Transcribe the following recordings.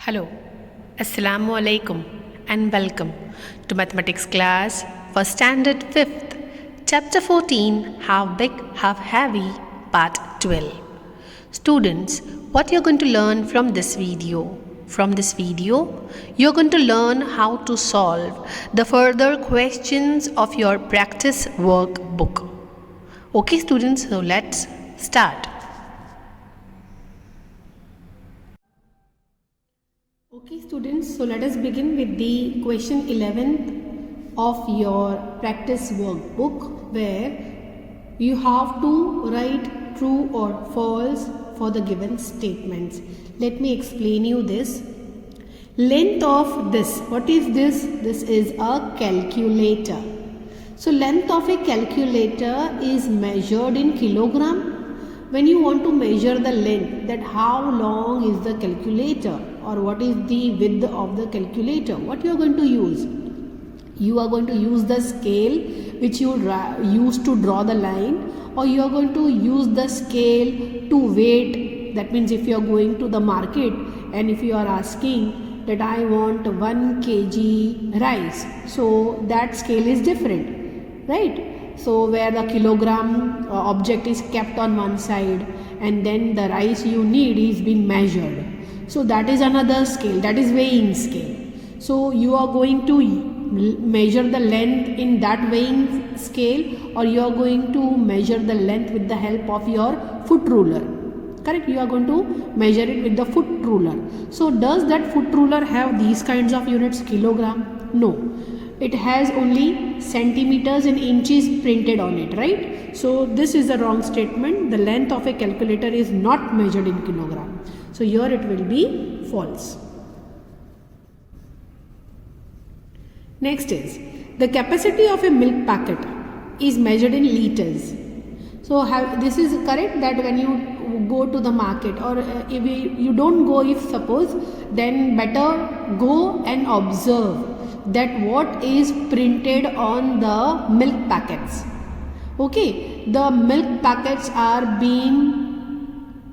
Hello, Assalamu alaikum and welcome to Mathematics class for Standard 5th, Chapter 14, How Big, How Heavy, Part 12. Students, what you're going to learn from this video? From this video, you're going to learn how to solve the further questions of your practice workbook. Okay students, so let's start. Okay students, so let us begin with the question 11th of your practice workbook, where you have to write true or false for the given statements. Let me explain you this. Length of this, what is this? This is a calculator. So length of a calculator is measured in kilogram. When you want to measure the length, that how long is the calculator or what is the width of the calculator, what you are going to use? You are going to use the scale which you use to draw the line, or you are going to use the scale to weight. That means if you are going to the market and if you are asking that I want 1 kg rice, so that scale is different, right? So where the kilogram object is kept on one side and then the rice you need is being measured. So that is another scale, that is weighing scale. So you are going to measure the length in that weighing scale, or you are going to measure the length with the help of your foot ruler. Correct? You are going to measure it with the foot ruler. So does that foot ruler have these kinds of units, kilogram? No. It has only centimeters and inches printed on it, right? So this is a wrong statement. The length of a calculator is not measured in kilogram. So here it will be false. Next is, the capacity of a milk packet is measured in liters. So this is correct, that when you go to the market, or if you don't go, if suppose, then better go and observe that what is printed on the milk packets. Okay, the milk packets are being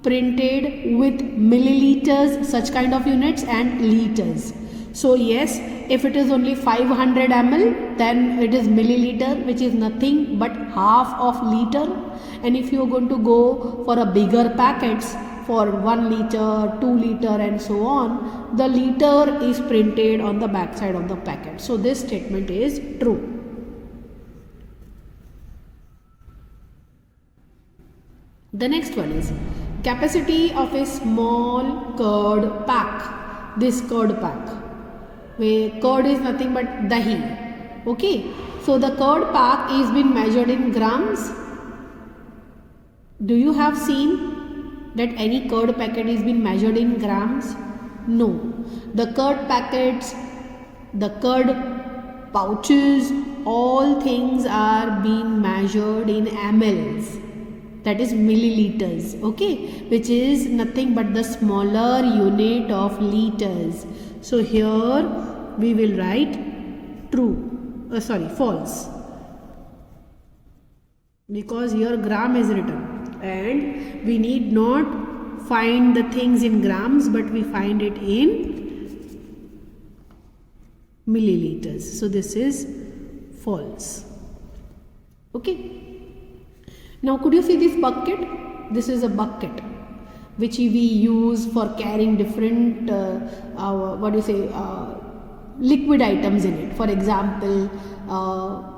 printed with milliliters, such kind of units, and liters. So yes, if it is only 500 ml, then it is milliliter, which is nothing but half of liter. And if you are going to go for a bigger packets, for 1 liter, 2 liter and so on, the liter is printed on the back side of the packet. So this statement is true. The next one is capacity of a small curd pack. This curd pack, where curd is nothing but dahi. Okay, so the curd pack is been measured in grams. Do you have seen that any curd packet is been measured in grams? No. The curd packets, the curd pouches, all things are being measured in mLs, that is milliliters, okay, which is nothing but the smaller unit of liters. So here we will write true, false, because here gram is written. And we need not find the things in grams, but we find it in milliliters. So this is false. Okay. Now could you see this bucket? This is a bucket which we use for carrying different liquid items in it. For example,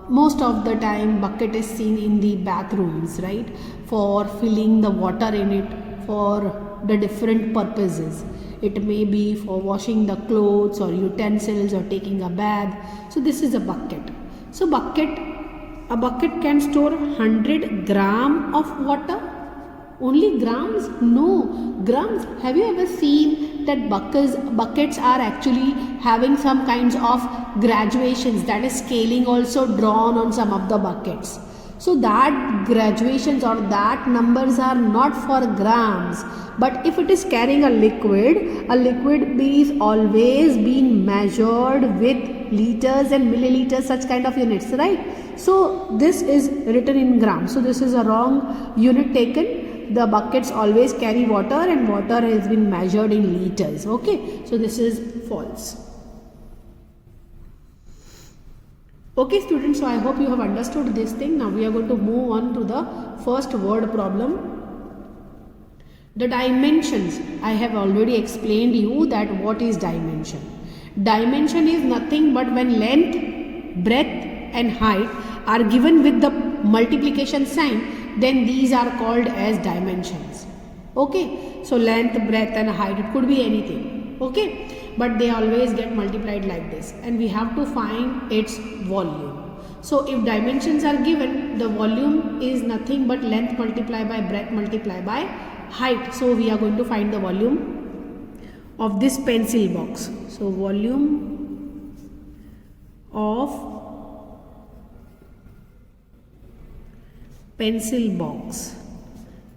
most of the time bucket is seen in the bathrooms, right, for filling the water in it for the different purposes. It may be for washing the clothes or utensils or taking a bath. So this is a bucket. So a bucket can store 100 gram of water. Only grams? No, grams. Have you ever seen that buckets are actually having some kinds of graduations, that is scaling also drawn on some of the buckets. So that graduations or that numbers are not for grams. But if it is carrying a liquid is always being measured with liters and milliliters, such kind of units, right? So this is written in grams. So this is a wrong unit taken. the buckets always carry water and water has been measured in liters. Okay, so this is false. Okay students, so I hope you have understood this thing. Now we are going to move on to the first word problem. The dimensions, I have already explained you that what is dimension. Dimension is nothing but when length, breadth and height are given with the multiplication sign, then these are called as dimensions. Okay, so length, breadth and height, it could be anything. Okay, but they always get multiplied like this, and we have to find its volume. So if dimensions are given, the volume is nothing but length multiplied by breadth multiplied by height. So we are going to find the volume of this pencil box. So volume of pencil box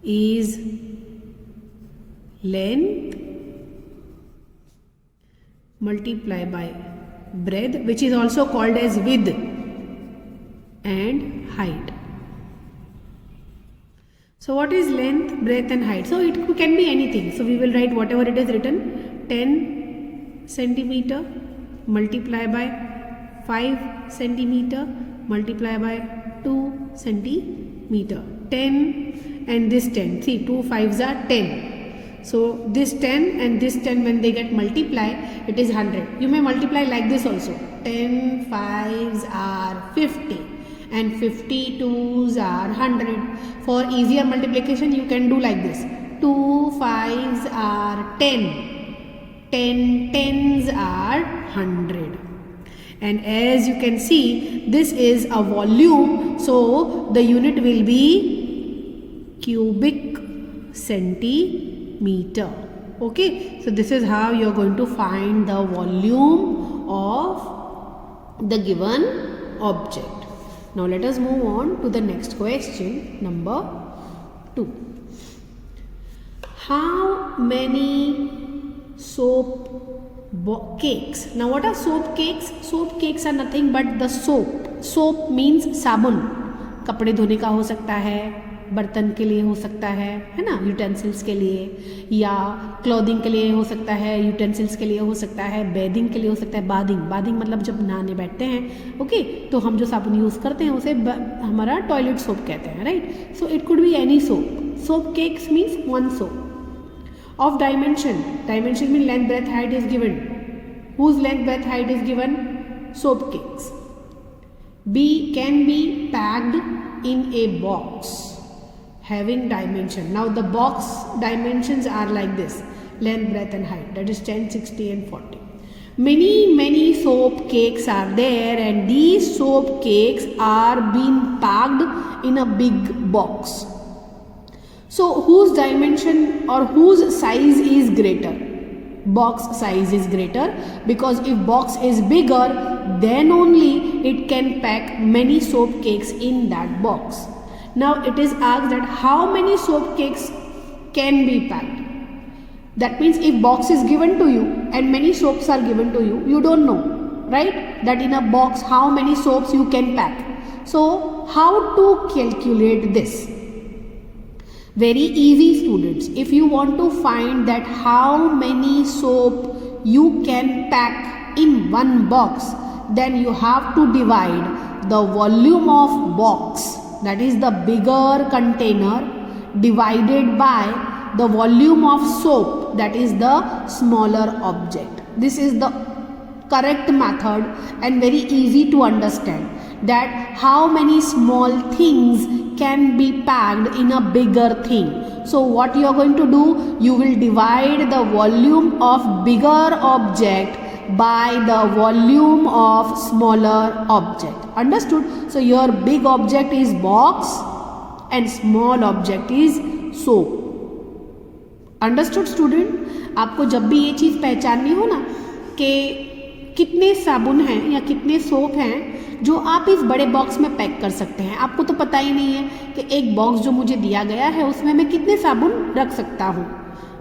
is length multiplied by breadth, which is also called as width, and height. So what is length, breadth and height? So it can be anything. So we will write whatever it is written, 10 centimeter multiplied by 5 centimeter multiplied by 2 centimeter. 10 and this 10. See, 2 5s are 10. So this 10 and this 10, when they get multiplied, it is 100. You may multiply like this also. 10 5s are 50 and 50 2s are 100. For easier multiplication, you can do like this. 2 5s are 10. 10 10s are 100. And as you can see, this is a volume. So the unit will be cubic centimeter. Okay, so this is how you are going to find the volume of the given object. Now let us move on to the next question, number 2. How many soap cakes? Now what are soap cakes? Soap cakes are nothing but the soap. Soap means साबुन. कपड़े धोने का हो सकता है, बर्तन के लिए हो सकता है ना, यूटेंसिल्स के लिए, या क्लॉथिंग के लिए हो सकता है, यूटेंसिल्स के लिए हो सकता है, बेदिंग के लिए हो सकता है, बादिंग मतलब जब नहाने बैठते हैं, ओके, तो हम जो साबुन यूज़ करते हैं उसे हमारा टॉयलेट सोप कहते हैं, right. So it could be any soap. Soap cakes means one soap of dimension. Dimension mean length, breadth, height is given. Whose length, breadth, height is given? Soap cakes. Can be packed in a box having dimension. Now the box dimensions are like this: length, breadth and height, that is 10, 60 and 40. Many soap cakes are there, and these soap cakes are being packed in a big box. So whose dimension or whose size is greater? Box size is greater, because if box is bigger, then only it can pack many soap cakes in that box. Now it is asked that how many soap cakes can be packed. That means if box is given to you and many soaps are given to you, you don't know, right, that in a box how many soaps you can pack. So how to calculate this? Very easy, students. If you want to find that how many soap you can pack in one box, then you have to divide the volume of box, that is the bigger container, divided by the volume of soap, that is the smaller object. This is the correct method and very easy to understand, that how many small things can be packed in a bigger thing. So what you are going to do, you will divide the volume of bigger object by the volume of smaller object. Understood? So your big object is box and small object is soap. Understood student. आपको जब भी ये चीज़ पहचाननी हो ना कि कितने साबुन हैं या कितने सोप हैं जो आप इस बड़े बॉक्स में पैक कर सकते हैं, आपको तो पता ही नहीं है कि एक बॉक्स जो मुझे दिया गया है उसमें मैं कितने साबुन रख सकता हूँ,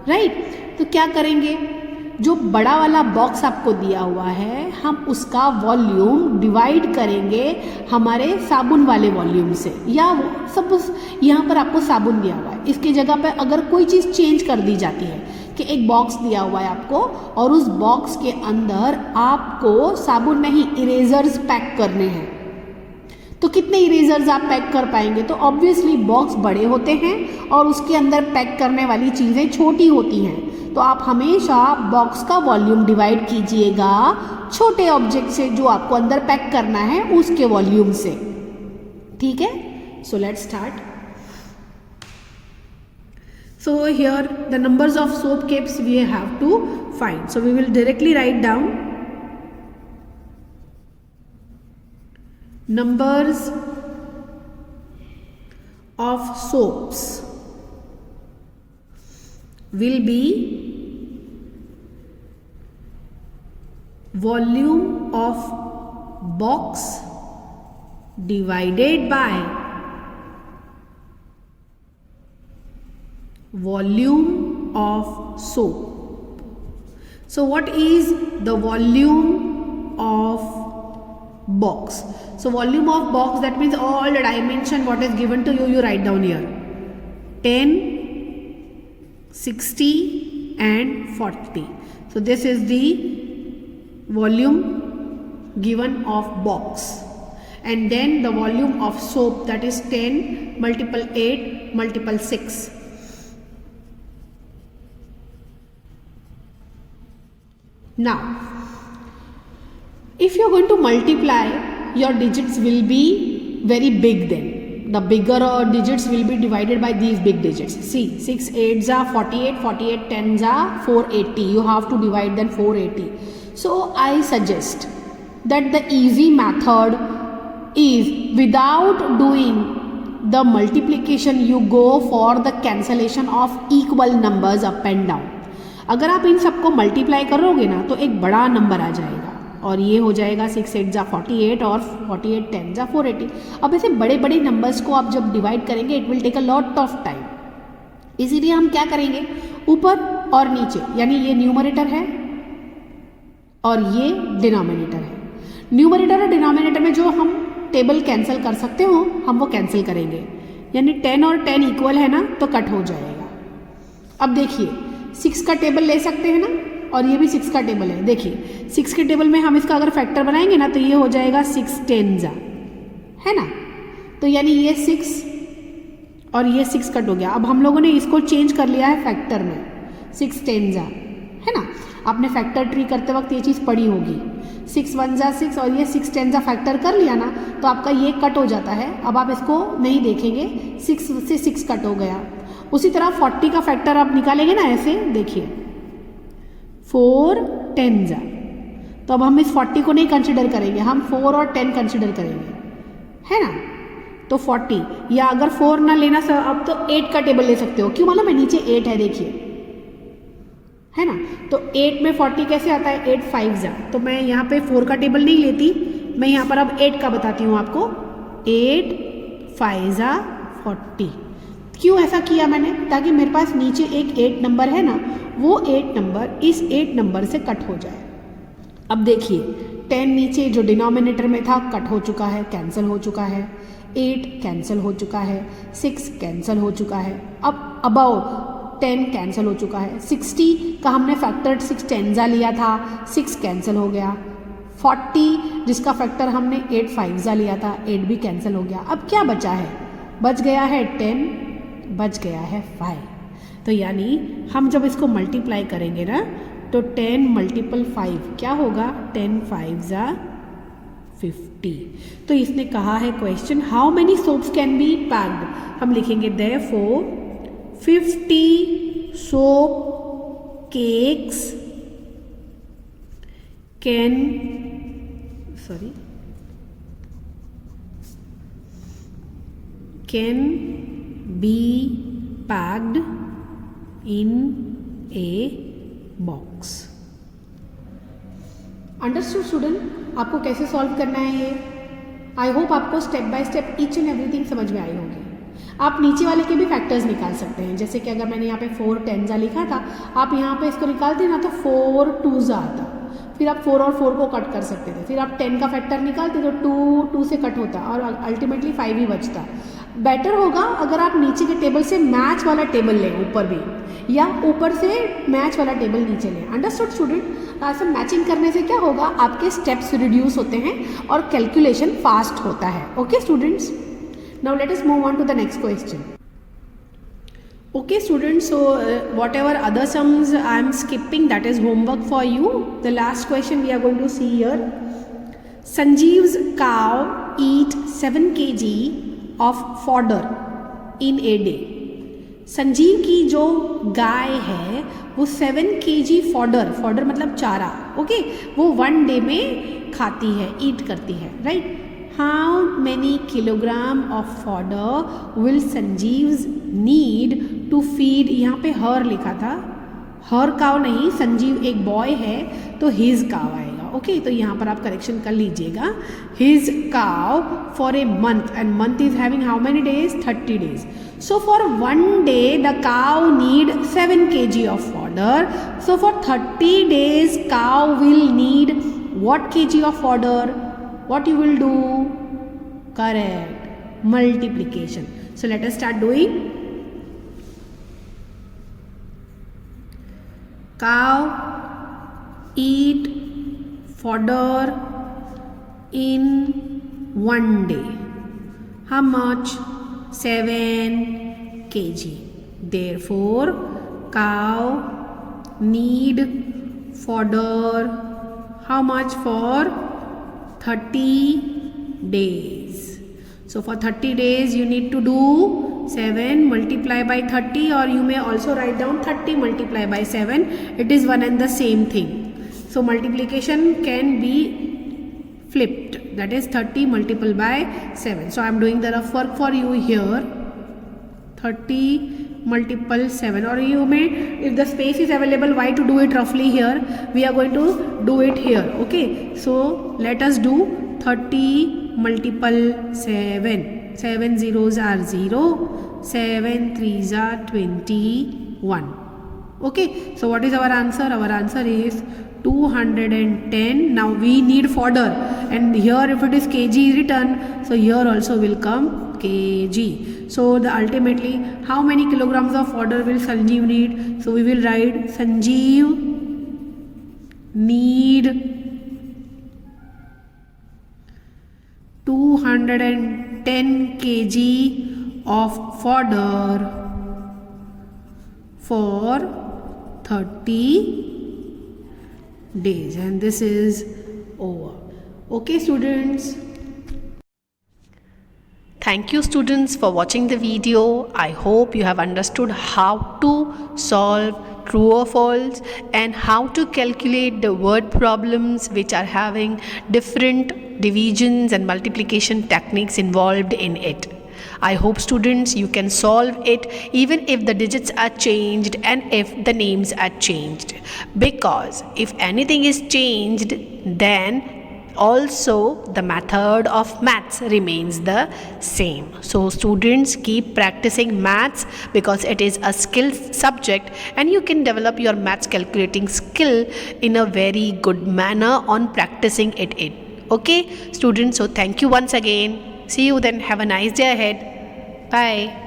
राइट. तो क्या करेंगे, जो बड़ा वाला बॉक्स आपको दिया हुआ है हम उसका वॉल्यूम डिवाइड करेंगे हमारे साबुन वाले वॉल्यूम से. या सपोज यहाँ पर आपको साबुन दिया हुआ है इसकी जगह पे अगर कोई चीज़ चेंज कर दी जाती है कि एक बॉक्स दिया हुआ है आपको और उस बॉक्स के अंदर आपको साबुन नहीं इरेजर्स पैक करने हैं, तो कितने इरेजर्स आप पैक कर पाएंगे? तो ऑब्वियसली बॉक्स बड़े होते हैं और उसके अंदर पैक करने वाली चीज़ें छोटी होती हैं, तो आप हमेशा बॉक्स का वॉल्यूम डिवाइड कीजिएगा छोटे ऑब्जेक्ट से जो आपको अंदर पैक करना है उसके वॉल्यूम से। ठीक है, so let's start. So here the numbers of soap caps we have to find. So we will directly write down numbers of soaps will be volume of box divided by volume of soap. So what is the volume of box? So volume of box, that means all the dimension what is given to you, you write down here 10, 60 and 40. So this is the volume given of box, and then the volume of soap, that is 10 multiple 8 multiple 6. Now, if you are going to multiply, your digits will be very big then. The bigger digits will be divided by these big digits. See, 6 8s are 48, 48 10s are 480. You have to divide them 480. So, I suggest that the easy method is without doing the multiplication, you go for the cancellation of equal numbers up and down. अगर आप इन सबको multiply करोगे ना तो एक बड़ा number आ जाएगा और ये हो जाएगा 6 8 जा 48 और 48 10 जा 480। अब ऐसे बड़े बड़े नंबर्स को आप जब डिवाइड करेंगे it will take a lot of time, इसीलिए हम क्या करेंगे ऊपर और नीचे, यानी ये न्यूमरेटर है और ये डिनोमिनेटर है। न्यूमरेटर और डिनोमिनेटर में जो हम टेबल कैंसिल कर सकते हो हम वो कैंसिल करेंगे, यानी 10 और 10 इक्वल है ना तो कट हो जाएगा। अब देखिए 6 का टेबल ले सकते हैं ना, और ये भी 6 का टेबल है। देखिए 6 के टेबल में हम इसका अगर फैक्टर बनाएंगे ना तो ये हो जाएगा 6 10 है ना, तो यानी ये 6 और ये 6 कट हो गया। अब हम लोगों ने इसको चेंज कर लिया है फैक्टर में, 6 10 है ना। आपने फैक्टर ट्री करते वक्त ये चीज़ पढ़ी होगी, 6 1 6 और ये 6 10 फैक्टर कर लिया ना तो आपका ये कट हो जाता है। अब आप इसको नहीं देखेंगे, 6 से 6 कट हो गया। उसी तरह 40 का फैक्टर आप निकालेंगे ना, ऐसे देखिए 4 10 तो अब हम इस 40 को नहीं कंसिडर करेंगे, हम 4 और 10 कंसिडर करेंगे, है ना। तो 40, या अगर 4 ना लेना सर अब तो 8 का टेबल ले सकते हो, क्यों मालूम है, नीचे 8 है देखिए, है ना। तो 8 में 40 कैसे आता है, 8 5 तो मैं यहाँ पे 4 का टेबल नहीं लेती, मैं यहाँ पर अब 8 का बताती हूँ आपको। 8 5 40। क्यों ऐसा किया मैंने, ताकि मेरे पास नीचे एक 8 नंबर है ना, वो 8 नंबर इस 8 नंबर से कट हो जाए। अब देखिए 10 नीचे जो डिनोमिनेटर में था कट हो चुका है, कैंसिल हो चुका है, 8 कैंसिल हो चुका है, 6 कैंसिल हो चुका है, अब अबाउ 10 कैंसिल हो चुका है। 60 का हमने फैक्टर 6 10 लिया था, 6 कैंसिल हो गया। 40 जिसका फैक्टर हमने 8 5 लिया था, 8 भी कैंसिल हो गया। अब क्या बचा है, बच गया है 10, बच गया है 5। तो यानी हम जब इसको मल्टीप्लाई करेंगे ना तो 10 मल्टीपल 5 क्या होगा, 10 5 50। तो इसने कहा है question how many soaps can be packed, हम लिखेंगे therefore 50 soap cakes can be packed in a box। Understood student, आपको कैसे सॉल्व करना है ये, आई होप आपको step by step each and everything समझ में आई होगी। आप नीचे वाले के भी फैक्टर्स निकाल सकते हैं, जैसे कि अगर मैंने यहाँ पे 4 10 लिखा था, आप यहाँ पे इसको निकालते ना तो 4 2 आता, फिर आप 4 और 4 को कट कर सकते थे, फिर आप 10 का फैक्टर निकालते तो 2 2 से कट होता और अल्टीमेटली 5 ही बचता। बेटर होगा अगर आप नीचे के टेबल से मैच वाला टेबल लें ऊपर भी, या ऊपर से मैच वाला टेबल नीचे लें। Understood student? ऐसे मैचिंग करने से क्या होगा, आपके स्टेप्स रिड्यूस होते हैं और कैलकुलेशन फास्ट होता है। Okay students, now let us move on to the next question. Okay students, so whatever other sums I am skipping, that is homework for you. The last question we are going to see here. Sanjeev's cow eat 7 kg of fodder in a day. Sanjeev की जो गाय है वो 7 kg fodder मतलब चारा, okay, वो 1 day में खाती है, ईट करती है, right. How many kilogram of fodder will Sanjeev's need to feed, यहाँ पे हर लिखा था, हर काव नहीं, संजीव एक बॉय है तो हिज काव आएगा, ओके। तो यहाँ पर आप करेक्शन कर लीजिएगा, हिज काव for a month, and month is having how many days, 30 days. So for 1 day the cow need 7 kg of fodder. So for 30 days cow will need what kg of fodder? What you will do? Correct, multiplication. So let us start doing. Cow eat fodder in 1 day. How much? 7 kg. Therefore cow need fodder how much for 30 days. So for 30 days you need to do 7 multiply by 30, or you may also write down 30 multiply by 7. It is one and the same thing. So multiplication can be flipped, that is 30 multiplied by 7. So I am doing the rough work for you here. 30 multiple 7, or you may, if the space is available, why to do it roughly here, we are going to do it here, okay. So let us do 30 multiple 7. 7 zeros are 0, 7 threes are 21. Okay, so what is our answer? Our answer is 210. Now we need fodder, and here if it is kg written, so here also will come kg. So the ultimately how many kilograms of fodder will Sanjeev need? So we will write Sanjeev need 210 kg of fodder for 30 days, and this is over. Okay students. Thank you students for watching the video. I hope you have understood how to solve true or false and how to calculate the word problems which are having different divisions and multiplication techniques involved in it. I hope students you can solve it even if the digits are changed and if the names are changed, because if anything is changed then also the method of maths remains the same. So students, keep practicing maths because it is a skill subject and you can develop your maths calculating skill in a very good manner on practicing it. Okay students, so thank you once again. See you then. Have a nice day ahead. Bye.